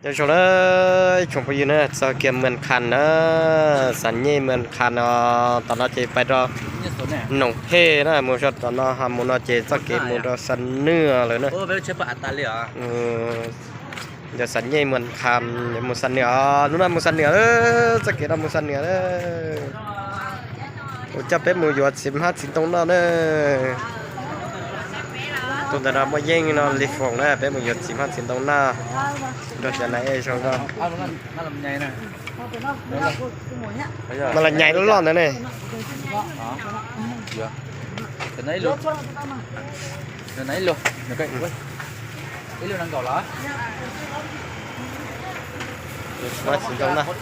เดี๋ยวชมเลยชมไปอยู่เนอะสเกมเหมือนคันเนอะสัญญาเหมือนคันตอนนั้นเจไปรอหนองเฮนะมูชดตอนนั้นฮามูนเจสเกมมูนสันเนื้อเลยเนอะโอ้เป็นเชฟปะอัตตาเลยเหรอเดี๋ยวสัญญาเหมือนคันเดี๋ยวมูสันเนื้อนู่นน่ะมูสันเนื้อสเกตมูสันเนื้อโอ้จะเป็นมูหยด15 สิงตรงนั้นเนอะตัวแต่เราไม่ยิงเนาะลิฟงนะเป็นมูหยด15 สิงตรงหน้าโดนจะไหนชงก็เอามันน่าลำไยนะมันละใหญ่ร้อนๆนะเนี่ยtừ nãy luôn từ nãy luôn được cái cái luôn đang gọi là มาสิตรงนะ เขา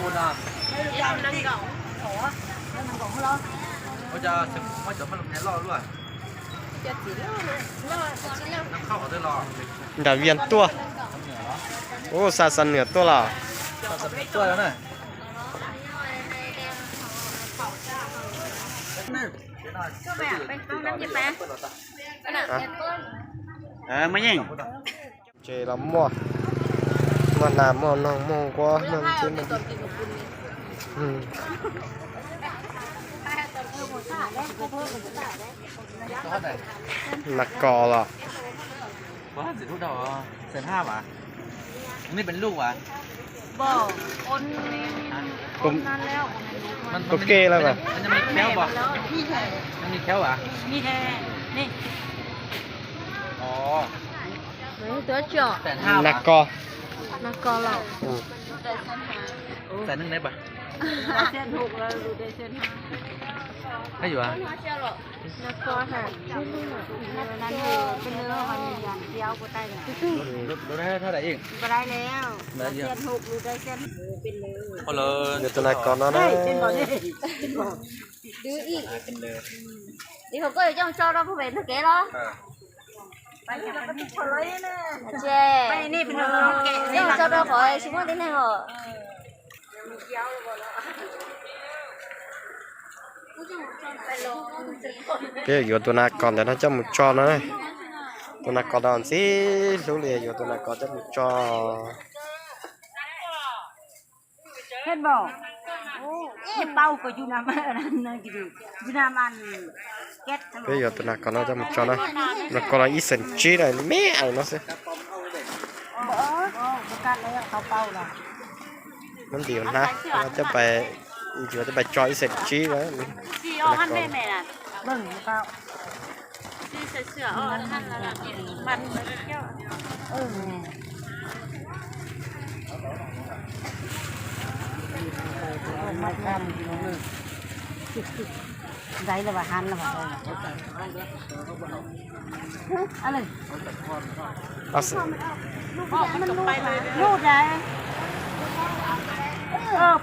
จะไม่จะมันลำไยรอด้วยน้ำเข้าเขาได้รอ ดาเวียนตัวโอ้ซาสันเหนือตัวละ ตัวแล้วนะไม่ยิงเจลำมั่วมันน้ำมันน้องมองกว่ามันเจมันนักกอละว่าสิทุกดอกเซน5 บาทนี่เป็นลูกวะบ่คนนั้นแล้วมันโอเคแล้วป่ะมันจะมีแค้วบ่มันมีแค้วอ่ะมีแท้นี่อ๋อตัวจ่อนักกอนักกอเราแต่นึงได้ปะเส้นถูกแล้วดูได้เส้นให้อยู่อ่ะนักกอค่ะนั่นเป็นเนื้อมันอย่างเดียวก็ได้เลยดูได้เท่าไหร่เองก็ได้แล้วเส้นถูกดูได้เส้นเป็นเนื้อพอเลยเดี๋ยวตัวนักกอนะนะดื้ออีกนี่เขาก็จะจ้องชอบเราผู้เป็นเท่าแก่หรอไปนี่เราเป็นคนเลยนะเจ๊ไปนี่เป็นเราแก่นี่เราจะขอชิมว่าที่ไหนเหรอcái vô tôi nãy còn để nó cho một trò nữa tôi nãy còn đòn xí số liền vô tôi nãy còn cho một trò hết bỏ hết bao của Junam ăn cái gì Junam ăn kết cái vô tôi nãy còn nó cho một trò nữa nó còn là ít sần chí này mẹ nó sẽ nó điều ha nóจะไปอยู่จะไปจอยเสร็จชี้แล้วท่านแม่น่ะเบิ่งเปล่าที่เสือท่านละมันเที่ยวมาทำได้แล้วว่าหันแล้วว่าอะไรเอาสิมันรูดได้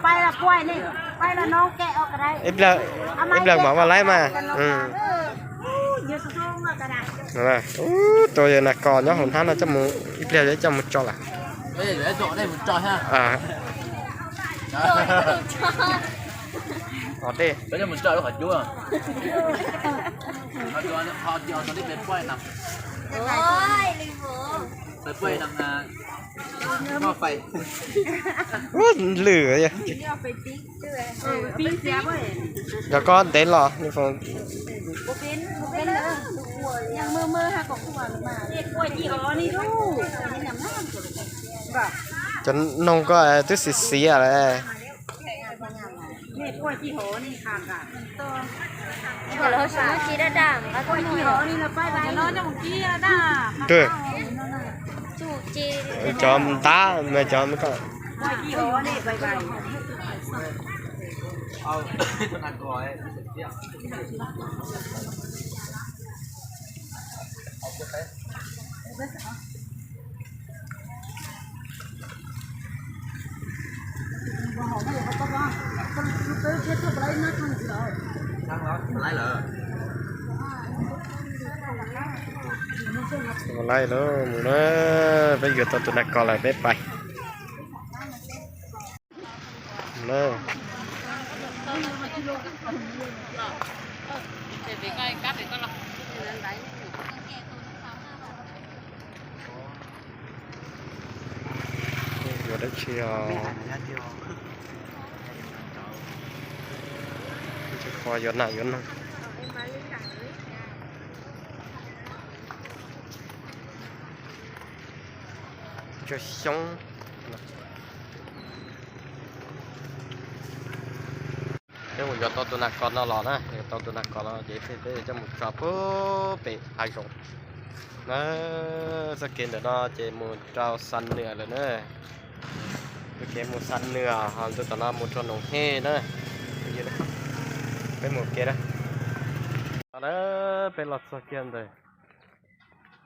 ไปละกล้วยนี่ไปละน้องแกะออกก็ได้เอฟเลยหมอมาไล่มาเยอะท้องกระดาษนั่นตัวนักกอเนาะของท่านเราจะมูเอฟเลยจะมูจอละไม่เดี๋ยวจะได้หมุนจอยฮะอ๋อเด้ไม่ได้หมุนจอยแล้วขอจุ๊บเอาตัวนี้พอเดียวตอนที่เป็นกล้วยนำโอ้ยลิโม่เป็นกล้วยนำนาหม้อไฟเหลือเนี่ยแล้วก็เต้นหรอนี่ฟงเป็นเลยยังมือฮะของขวานมาเด็กกล้วยที่อ๋อนี่ดูนี่น้ำน้ำจนน้องก็ตัวสีอะไรนี่กล้วยที่หอนี่ขาดกันตัวเราสามารถกินได้ด่างแล้วกล้วยที่หอนี่เราไปนอนจะหมดกี้แล้วด่างด้วยจูจี จอมตาไม่จอมก็ที่หอนี่ไปเอาตัวนั้นก่อนเดี๋ยวเอาไปช่างแล้วไรเหรอไล่แล้วมึงนะไปอยู่ตัวนักกออะไรไปนะ vô đất chia chứ khó vô nào vô nào cho sống nếu mà cho tôi nạc con nó lò nè tôi nạc con nó dễ phê cho một trò bố bị hai rộng nó sẽ kiến được nó chỉ một trò săn nửa rồi nữa cái kia một săn nửa hòn tôi tao nó một trò nồng hê nữa cái một kia đó đóเป็นหลอดสแกนเลย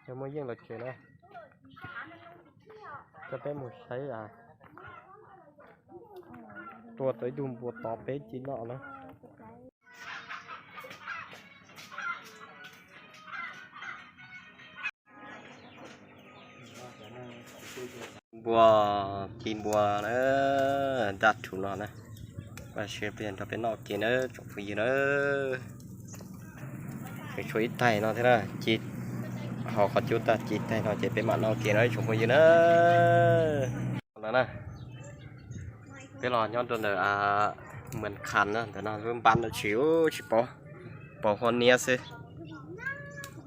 ยังไม่ยิ่งหลอดเขียนนะจะเป็นหมดใช้ตัวตัวดูบัวต่อเป๊ะจีนเนาะนะบัวจีนบัวเนอะดัดถูกเนาะนะvà sẽ biến cho bên nọ kia nữa chụp gì nữa cái chuối tay nó thế nào chít họ có chút ta chít tay nó chỉ bên mặt nó kia nữa chụp gì nữa đó nè cái lò nhon tuần là mình khăn đó thế nào vẫn bán được chiếu chỉ bỏ hòn nia xí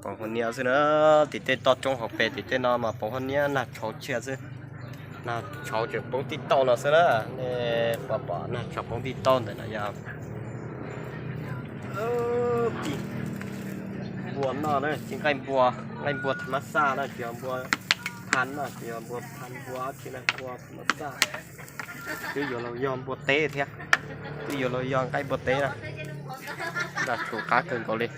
bỏ hòn nia xí nữa thì tên to trong học về thì tên nó mà bỏ hòn nia là cháu chia xí nào cháu chỉ bông tí to nó xí đó nè bỏ nào cháu bông tí to để nó vào bùa nó đấy chính cành bùa massage đó chỉ bùa than đó chỉ bùa than bùa chỉ là bùa massage ví dụ là yom bùa té thế ví dụ là yom cái bùa té này là chủ cá cưng có lên